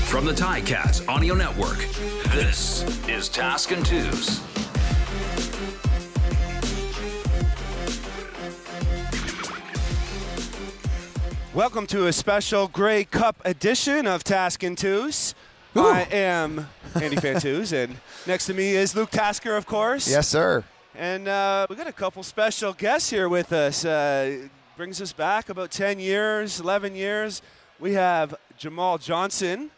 From the Ticats Audio Network, this is Tasker and Andy. Welcome to a special Grey Cup edition of Tasker and Andy. I am Andy Fantuz, and next to me is Luke Tasker, of course. Yes, sir. And we got a couple special guests here with us. Brings us back about 10 years, 11 years. We have Jamall Johnson,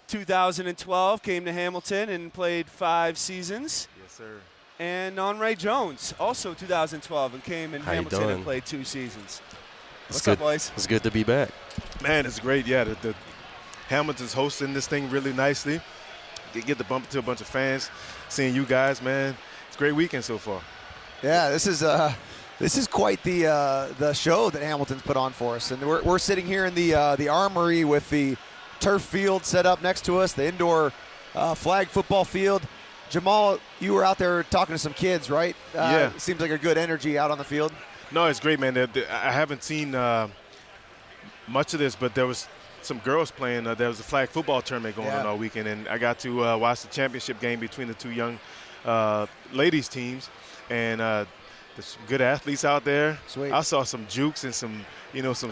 2012, came to Hamilton and played 5 seasons. Yes, sir. And Onrea Jones, also 2012, and came in Hamilton and played 2 seasons. What's up, boys? It's good to be back. Man, it's great. Yeah, the Hamilton's hosting this thing really nicely. Get to bump into a bunch of fans, seeing you guys, man. It's a great weekend so far. Yeah, this is quite the show that Hamilton's put on for us, and we're sitting here in the Armory with the turf field set up next to us, the indoor flag football field. Jamall, you were out there talking to some kids, right? Yeah. Seems like a good energy out on the field. No, it's great, man. I haven't seen much of this, but there was some girls playing. There was a flag football tournament going on all weekend, and I got to watch the championship game between the 2 young ladies teams, and there's some good athletes out there. Sweet. I saw some jukes and some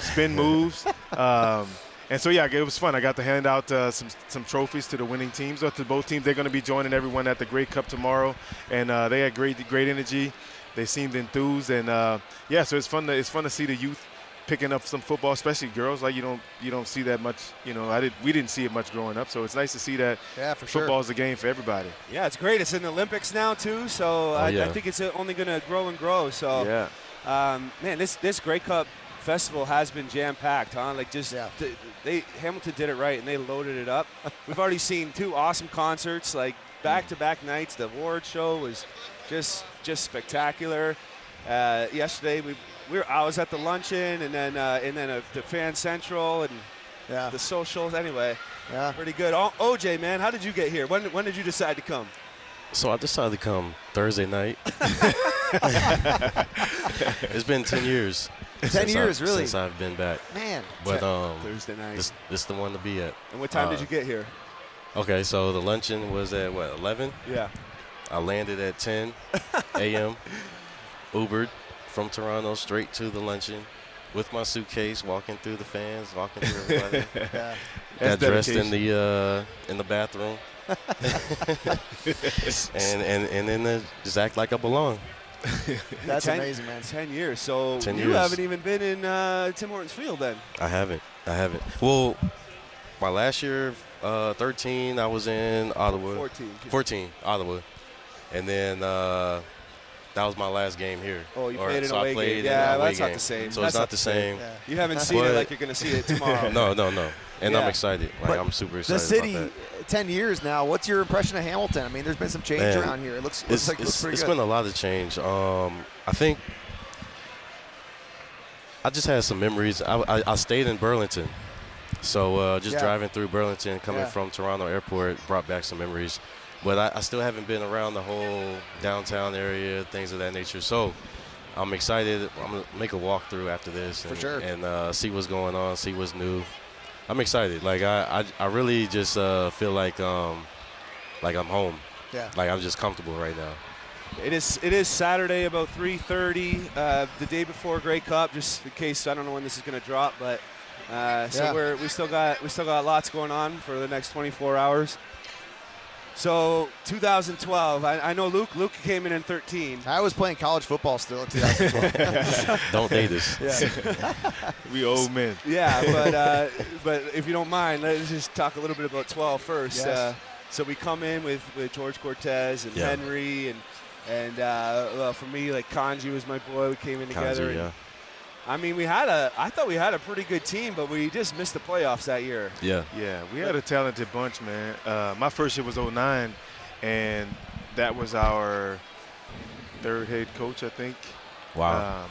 spin moves. And so, yeah, it was fun. I got to hand out some trophies to the winning teams, or to both teams. They're going to be joining everyone at the Grey Cup tomorrow, and they had great energy. They seemed enthused, and so it's fun to see the youth picking up some football, especially girls. Like you don't see that much. We didn't see it much growing up, so it's nice to see that. Yeah, for sure. Football's a game for everybody. Yeah, it's great. It's in the Olympics now too, so I think it's only going to grow and grow. So, man, this Grey Cup festival has been jam-packed, huh? Like Hamilton did it right, and they loaded it up. We've already seen 2 awesome concerts, like back-to-back nights. The award show was just spectacular. Yesterday I was at the luncheon, and then the Fan Central and the socials. Anyway, pretty good. OJ, man, how did you get here? When did you decide to come? So I decided to come Thursday night. It's been 10 years. 10 years, really? Since I've been back. Man. But Thursday night. This is the one to be at. And what time did you get here? Okay, so the luncheon was at 11? Yeah. I landed at 10 a.m. Ubered from Toronto straight to the luncheon with my suitcase, walking through the fans, walking through everybody. Got dressed in the bathroom. and then just act like I belong. That's amazing, man. 10 years. So 10 you years. haven't even been in Tim Hortons Field then? I haven't. Well, my last year, 13, I was in Ottawa. 14, Ottawa. And then that was my last game here. Oh, you played an away game. Yeah, that's not the same. So it's not the same. Yeah. You haven't seen it like you're going to see it tomorrow. No. And I'm excited. I'm super excited the city, about that. 10 years now. What's your impression of Hamilton? I mean, there's been some change around here. It looks pretty good. It's been a lot of change. I think I just had some memories. I stayed in Burlington. So driving through Burlington, coming from Toronto Airport, brought back some memories. But I still haven't been around the whole downtown area, things of that nature. So I'm excited. I'm going to make a walkthrough after this and see what's going on, see what's new. I'm excited. Like I really just feel like I'm home. Yeah. Like I'm just comfortable right now. It is Saturday about 3:30, the day before Grey Cup. Just in case, I don't know when this is going to drop, but we still got lots going on for the next 24 hours. So 2012, I know Luke came in 13. I was playing college football still in 2012. Don't date us. Yeah. We old men. Yeah, but if you don't mind, let's just talk a little bit about 12 first. Yes. So we come in with George Cortez and Henry and well, for me, like Kanji was my boy. We came in together. Kanji, I mean, I thought we had a pretty good team, but we just missed the playoffs that year. Yeah. Yeah, we had a talented bunch, man. My first year was 2009, and that was our 3rd head coach, I think. Wow.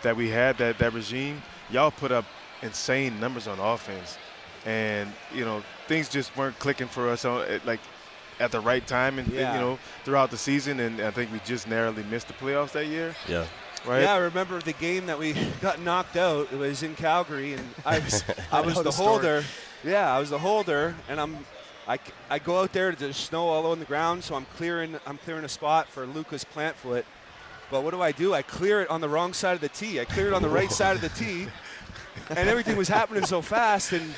That we had, that regime. Y'all put up insane numbers on offense. And, things just weren't clicking for us at the right time and throughout the season. And I think we just narrowly missed the playoffs that year. Yeah. right? Yeah, I remember the game that we got knocked out. It was in Calgary, and I was the holder. Yeah, I was the holder, and I go out there, there's snow all on the ground, so I'm clearing a spot for Lucas Plantfoot. But what do? I clear it on the wrong side of the tee. I clear it on the right side of the tee, and everything was happening so fast, and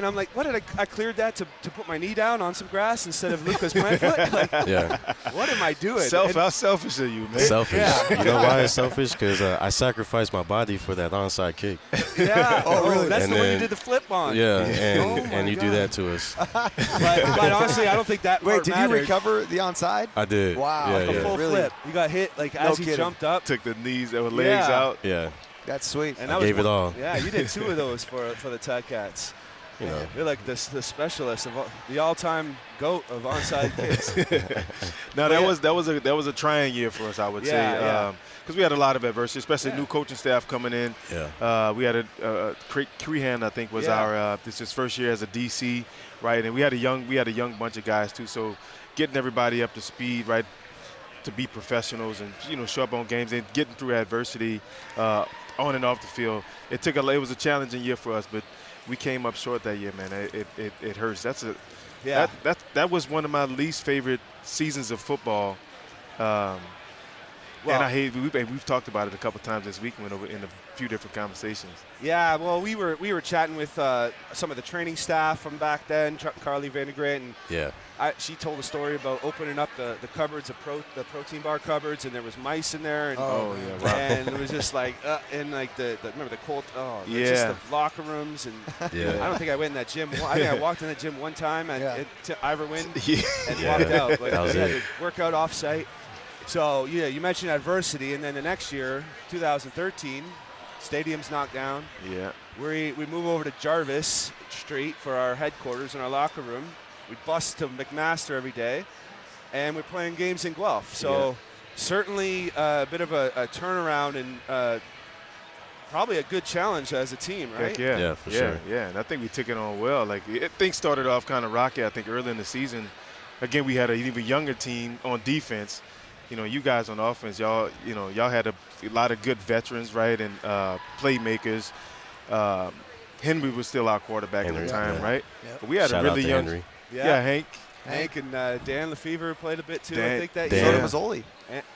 I'm like, what did I cleared that to put my knee down on some grass instead of Lucas Plantfoot? Like, Yeah. what am I doing? How selfish are you, man? Selfish. Yeah. You know why it's selfish? Because I sacrificed my body for that onside kick. Yeah. Oh, really? That's And the one you then- did the flip on. Yeah, Oh and my you do God. that to us. But honestly, I don't think that Wait, part did mattered. you recover the onside? I did. Wow. Yeah, Like A yeah. full Really? flip. You got hit like as he kidding. jumped up. Took the knees and legs Yeah. out. Yeah. That's sweet. And I that was gave it all. Yeah, you did 2 of those for the Ticats. You know. You're like the specialist of the all-time GOAT of onside kicks. No, But that was a trying year for us, I would say, Yeah. because we had a lot of adversity, especially new coaching staff coming in. Yeah. We had Crehan, I think, was this is his first year as a DC, right? And we had a young bunch of guys too. So getting everybody up to speed, right, to be professionals and show up on games and getting through adversity on and off the field. It was a challenging year for us, but we came up short that year, man. It hurts. That was one of my least favorite seasons of football. And I hate. We've talked about it a couple times this week in a few different conversations. Yeah, well, we were chatting with some of the training staff from back then, Carly Vandergrit, and Yeah. she told a story about opening up the cupboards, the protein bar cupboards, and there was mice in there. And, yeah, wow. and it was just like, and like remember the cold, just Yeah. the locker rooms, and Yeah. I don't think I went in that gym. I think I walked in that gym one time to Iverwin and Yeah. walked out. Like, That was we had it. to work out off-site. So, yeah, you mentioned adversity, and then the next year, 2013, stadium's knocked down. Yeah. We move over to Jarvis Street for our headquarters and our locker room. We bus to McMaster every day, and we're playing games in Guelph. So certainly a bit of a turnaround and probably a good challenge as a team, right? Heck yeah. Yeah, for sure. Yeah, and I think we took it on well. Like things started off kind of rocky, I think, early in the season. Again, we had an even younger team on defense. You guys on offense, y'all had a lot of good veterans, right, and playmakers. Henry was still our quarterback at the time, right? Yep. But we had Shout a out really to young. Henry. Yeah, Hank. Hank and Dan Lefevre played a bit too, I Dan- think that So year. did Mazzoli.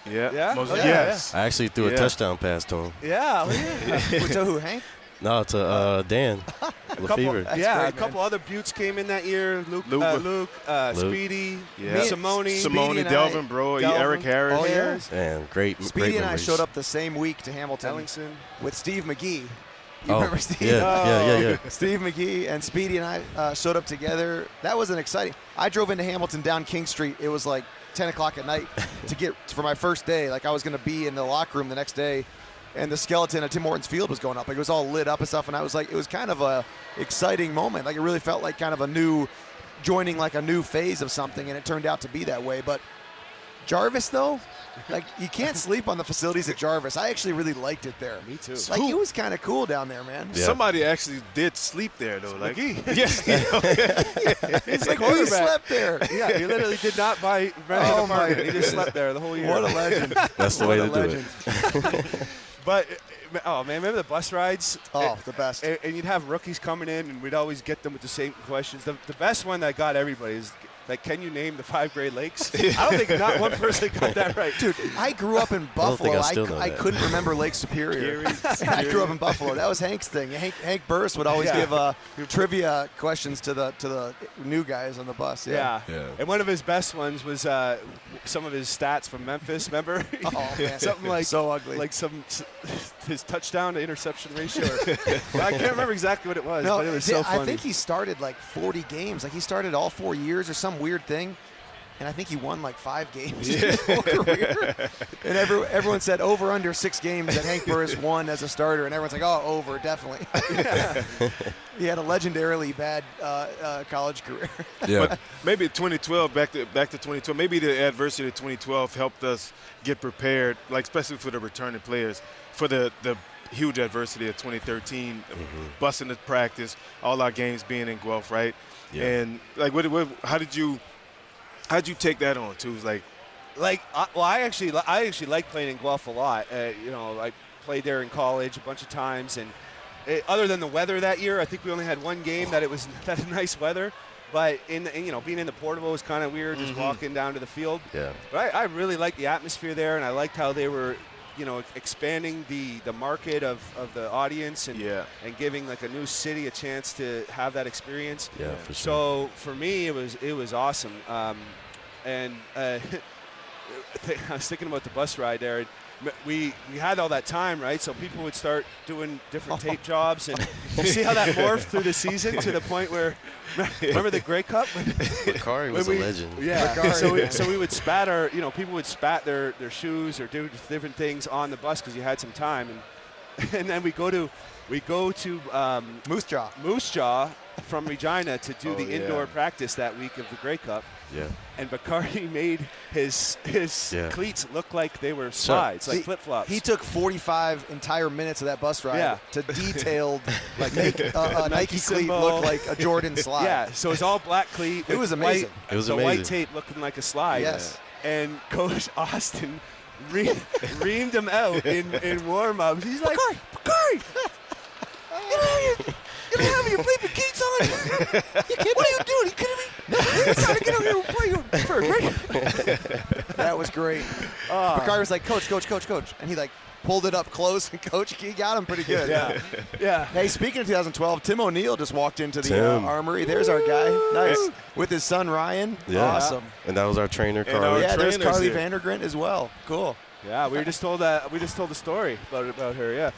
Yeah. Yeah? Most- Oh, yeah, yes. I actually threw a Yeah. touchdown pass to him. Yeah, Wait, so who, Hank? No, to Dan Lefevre. That's yeah, great, a couple other Buttes came in that year. Luke, Luke. Speedy, Yeah. Simone. Speedy and Delvin, I- bro, Delvin. Eric Harris. Oh, yeah. Harris, Man, great Speedy and I memories. showed up the same week to Hamilton Ellingson. with Steve McGee. You Oh, remember Steve? Yeah. Steve McGee and Speedy and I showed up together. That was an exciting. I drove into Hamilton down King Street. It was like 10 o'clock at night to get for my first day. Like I was going to be in the locker room the next day, and the skeleton at Tim Hortons Field was going up. Like it was all lit up and stuff. And I was like, it was kind of a exciting moment. Like it really felt like kind of joining like a new phase of something, and it turned out to be that way. But Jarvis though, like you can't sleep on the facilities at Jarvis. I actually really liked it there. Me too. Like it was kind of cool down there, man. Yeah. Somebody actually did sleep there, though. Like, McGee. It's like he quarterback. slept there. Yeah, he literally did not rent an apartment. He just slept there the whole year. What a legend. That's the way to do it. But, oh, man, remember the bus rides? Oh, the best. And you'd have rookies coming in, and we'd always get them with the same questions. The best one that got everybody is, like, can you name the 5 Great Lakes? I don't think not one person got that right. Dude, I grew up in don't think Buffalo. I still know I that. couldn't remember Lake Superior. I grew up in Buffalo. That was Hank's thing. Hank Burris would always Yeah. give trivia questions to the new guys on the bus. Yeah. Yeah. And one of his best ones was some of his stats from Memphis, remember? Oh, man. Something like So ugly. Like his touchdown to interception ratio. I can't remember exactly what it was, No, but it was so funny. I think he started like 40 games. Like he started all 4 years or some weird thing. And I think he won like 5 games in his whole career. And everyone said over under 6 games that Hank Burris won as a starter. And everyone's like, oh, over, definitely. He had a legendarily bad college career. Yeah. But maybe 2012, back to 2012, maybe the adversity of 2012 helped us get prepared, like especially for the returning players, for the huge adversity of 2013, busting the practice, all our games being in Guelph, right? Yeah. And like, how did you take that on too? It's like, I actually like playing in Guelph a lot. I played there in college a bunch of times, and other than the weather that year, I think we only had one game that it was that nice weather. But being in the portable was kind of weird, just walking down to the field. Yeah. But I really liked the atmosphere there, and I liked how they were, expanding the market of the audience and giving like a new city a chance to have that experience. Yeah, for sure. So for me, it was awesome. And I was thinking about the bus ride there. We had all that time, right? So people would start doing different tape jobs, and you see how that morphed through the season to the point where, remember the Grey Cup? Bakari was a legend. Yeah. Bakari, so we would spat people would spat their shoes or do different things on the bus because you had some time, and then we go to Moose Jaw from Regina to do the indoor practice that week of the Grey Cup. Yeah. And Bakari made his cleats look like they were slides, like flip-flops. He took 45 entire minutes of that bus ride to detailed make a Nike cleat look like a Jordan slide. Yeah, so it's all black cleat. It was amazing. The white tape looking like a slide. Yes. And Coach Austin reamed him out in warm-ups. He's like, Bakari! You don't have your bleeping cleats on? What are you doing? You kidding me? No, you're trying to get over here and play for a break. That was great. Bakari was like, Coach. And he pulled it up close, and Coach, he got him pretty good. Yeah. Hey, speaking of 2012, Tim O'Neill just walked into the Armory. There's our guy. Nice. With his son, Ryan. Yeah. Awesome. And that was our trainer, Carly. There's Carly Vandergrint as well. Cool. Yeah, we just told the story about her, yeah.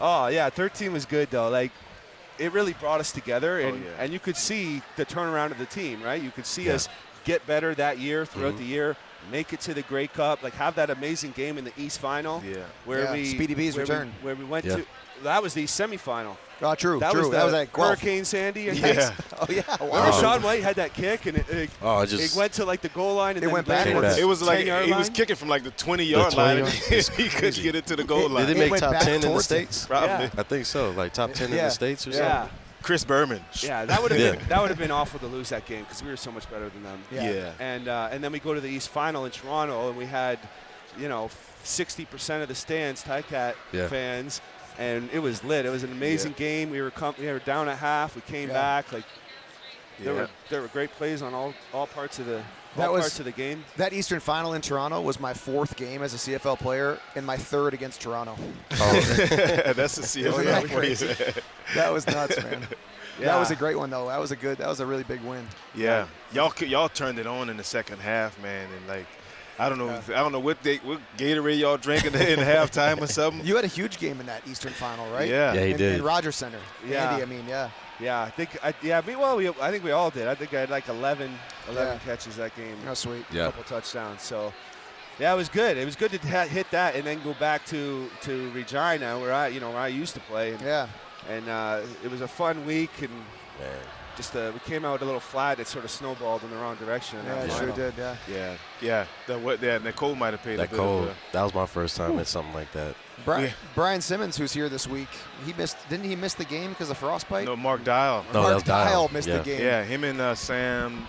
Oh, yeah, 13 was good, though. It really brought us together, and you could see the turnaround of the team, right? You could see us get better that year, throughout the year, make it to the Grey Cup, have that amazing game in the East Final. Yeah. Where Speedy B's return. Where we went to, that was the semifinal. Oh, true. That was that Hurricane Sandy. And Oh, yeah. Wow. Remember Sean White had that kick, and it went to the goal line, and it went backwards. It was like he was kicking from the 20-yard line. He couldn't get it to the goal line. Did it make top 10 in the States? Probably. Yeah. I think so. Top 10 in the States or something? Yeah. Chris Berman. Yeah, that would have been awful to lose that game because we were so much better than them. Yeah. And then we go to the East Final in Toronto, and we had, 60% of the stands Ticat fans, and it was lit. It was an amazing game. We were down at half. We came back. There were great plays on all parts of the parts of the game. That Eastern Final in Toronto was my 4th game as a CFL player and my 3rd against Toronto. That's the CFL for you. That was nuts, man. That was a great one, though. That was a really big win. Yeah. Y'all turned it on in the second half, man, and I don't know what Gatorade y'all drinking in halftime or something. You had a huge game in that Eastern Final, right? Yeah. Yeah, he did. In Rogers Center. Yeah. Andy, Yeah, I think I think we all did. I think I had 11 catches that game. Oh, sweet. A couple touchdowns. So, yeah, it was good. It was good to hit that and then go back to Regina where I used to play. And it was a fun week, and just we came out a little flat. It sort of snowballed in the wrong direction. Yeah, it sure did. Yeah. Nicole might have paid that cold. That was my first time at something like that. Brian Simmons, who's here this week, didn't he miss the game because of frostbite? No, Mark Dial. No, Mark Dial missed the game. Yeah, him and not Sam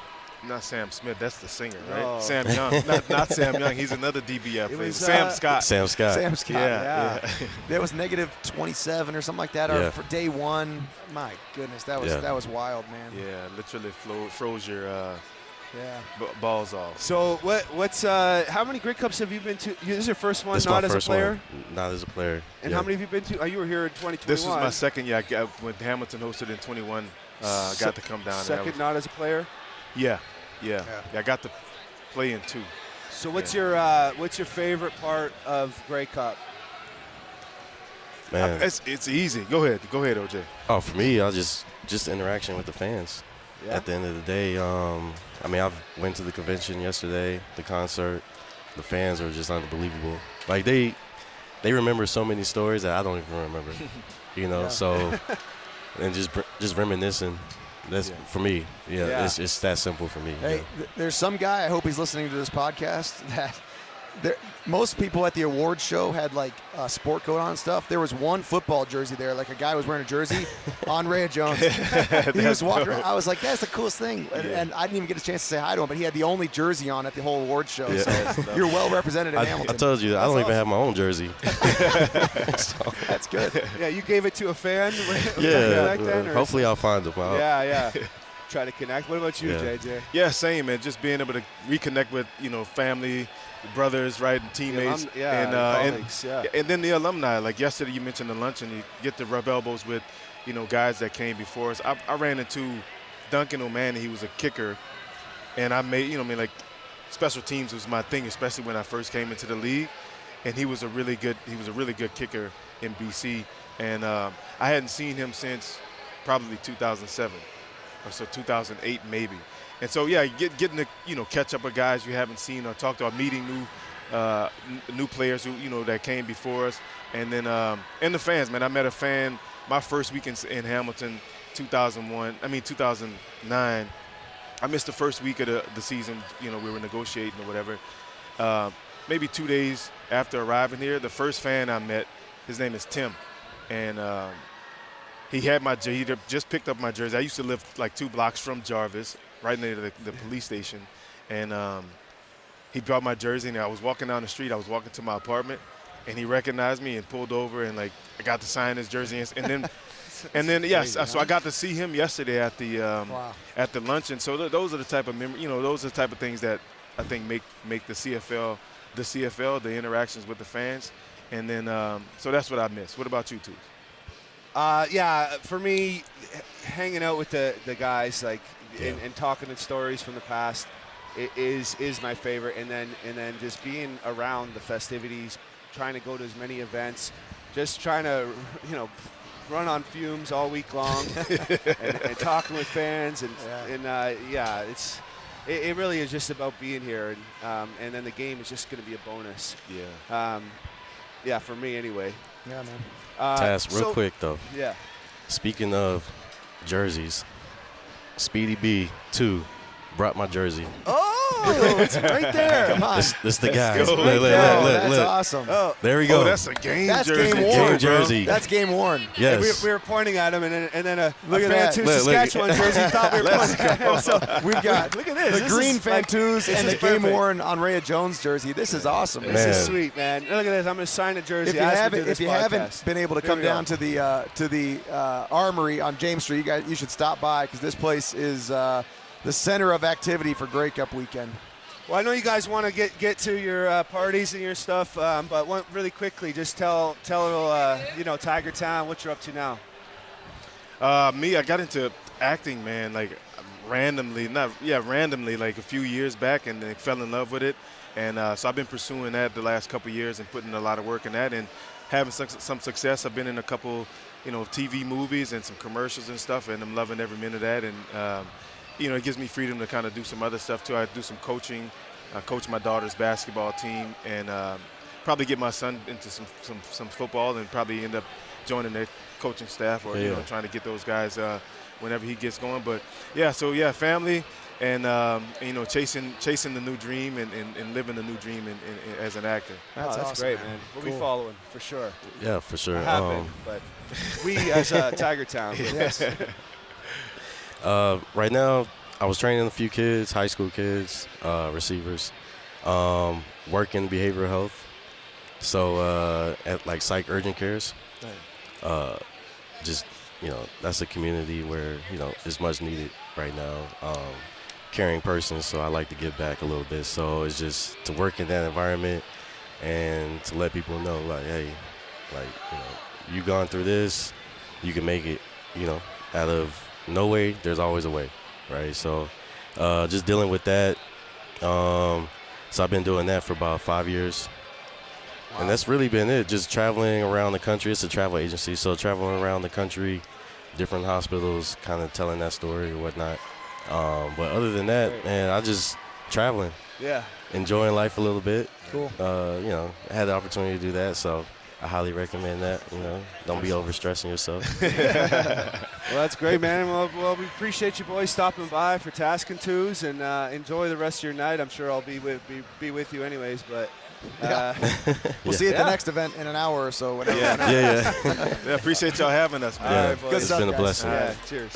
Smith. That's the singer, right? Oh. Sam Young. not Sam Young. He's another DBF player. Sam Scott. Sam Scott. Yeah. That was negative 27 or something like that for day one. My goodness, that was wild, man. Yeah, literally froze your balls off. So what's how many Grey Cups have you been to? This is your first one, not as a player? Not as a player. And how many have you been to? You were here in 2021. This was my second year. When Hamilton hosted in 21, got to come down. Second, not as a player? Yeah. I got to play in 2. So what's your favorite part of Grey Cup? Man, it's easy. Go ahead, OJ. Oh, for me, I just interaction with the fans. Yeah. At the end of the day, I went to the convention yesterday, the concert. The fans are just unbelievable. They remember so many stories that I don't even remember. So and just reminiscing. That's for me. It's that simple for me. Hey, there's some guy, I hope he's listening to this podcast, that most people at the awards show had like a sport coat on and stuff. There was one football jersey there, like a guy was wearing a jersey. Onrea Jones. He was walking around. I was like, that's the coolest thing. And I didn't even get a chance to say hi to him, but he had the only jersey on at the whole awards show. Yeah. So you're well represented in Hamilton. I told you, I don't even have my own jersey. So, that's good. Yeah, you gave it to a fan? Yeah, back then, hopefully I'll find them out. Yeah. Try to connect. What about you, JJ? Yeah, same, man. Just being able to reconnect with, family, brothers, right, and teammates. Colleagues, and then the alumni. Like yesterday you mentioned the luncheon, you get to rub elbows with, guys that came before us. I ran into Duncan O'Malley. He was a kicker. And I made, like special teams was my thing, especially when I first came into the league. And he was a really good kicker in BC. And I hadn't seen him since probably 2007. Or so 2008 maybe. And so, yeah, getting to, catch up with guys you haven't seen or talked to, or meeting new players who, that came before us. And then, and the fans, man. I met a fan my first week in Hamilton, 2009. I missed the first week of the season. We were negotiating or whatever. Maybe 2 days after arriving here, the first fan I met, his name is Tim. And he had he just picked up my jersey. I used to live like 2 blocks from Jarvis, right near the police station. And he brought my jersey, and I was walking down the street. I was walking to my apartment, and he recognized me and pulled over, and I got to sign his jersey. And then yes, so I got to see him yesterday at the luncheon. So those are the type of those are the type of things that I think make the CFL, the interactions with the fans. And then so that's what I miss. What about you two? For me, hanging out with the guys and talking the stories from the past is my favorite, and then just being around the festivities, trying to go to as many events, just trying to run on fumes all week long, and talking with fans, it really is just about being here, and then the game is just going to be a bonus. For me anyway. Yeah, man. Task, real quick, though. Yeah. Speaking of jerseys, Speedy B 2 brought my jersey. Oh, it's right there. Come on. This the guy. Go. Look. That's awesome. Oh. There we go. Oh, that's a game jersey. Game worn. Game jersey. That's game worn. Yes. We were pointing at him, and then a Look at that. Fantuz Look. Saskatchewan jersey thought we were pointing at him. So We've got look at this. the green Fantuz and the is perfect. game-worn Onrea Jones jersey. This is awesome. This is Man. sweet, man. Look at this. I'm going to sign a jersey. If you haven't been able to come down to the Armory on James Street, you should stop by, because this place is the center of activity for Grey Cup weekend. Well, I know you guys want to get to your parties and your stuff, but really quickly, just tell Tiger Town what you're up to now. Me, I got into acting, man, randomly, like a few years back, and then fell in love with it. And so I've been pursuing that the last couple of years and putting a lot of work in that and having some success. I've been in a couple, TV movies and some commercials and stuff, and I'm loving every minute of that. And it gives me freedom to kind of do some other stuff too. I do some coaching. I coach my daughter's basketball team, and probably get my son into some football, and probably end up joining their coaching staff, or trying to get those guys whenever he gets going. But family, and chasing the new dream, and living the new dream as an actor. That's awesome, great, man. We'll be following for sure. Yeah, for sure. I have been, but we as Tiger Town. Yes. Right now, I was training a few kids, high school kids, receivers, working behavioral health. So at psych urgent cares, that's a community where, is much needed right now. Caring person, so I like to give back a little bit. So it's just to work in that environment and to let people know, hey, you've gone through this, you can make it, out of no way, there's always a way, right? So just dealing with that. So I've been doing that for about 5 years. Wow. And that's really been it, just traveling around the country. It's a travel agency, so traveling around the country, different hospitals, kind of telling that story or whatnot. But other than that, man, I just traveling. Yeah. Enjoying life a little bit. Cool. I had the opportunity to do that, so I highly recommend that. Don't be overstressing yourself. Well, that's great, man. Well, we appreciate you boys stopping by for Task and Fantuz, and enjoy the rest of your night. I'm sure I'll be with you anyways, but We'll see you at the next event in an hour or so. Whatever. Yeah, appreciate y'all having us, man. All right, It's been a blessing. Yeah, cheers.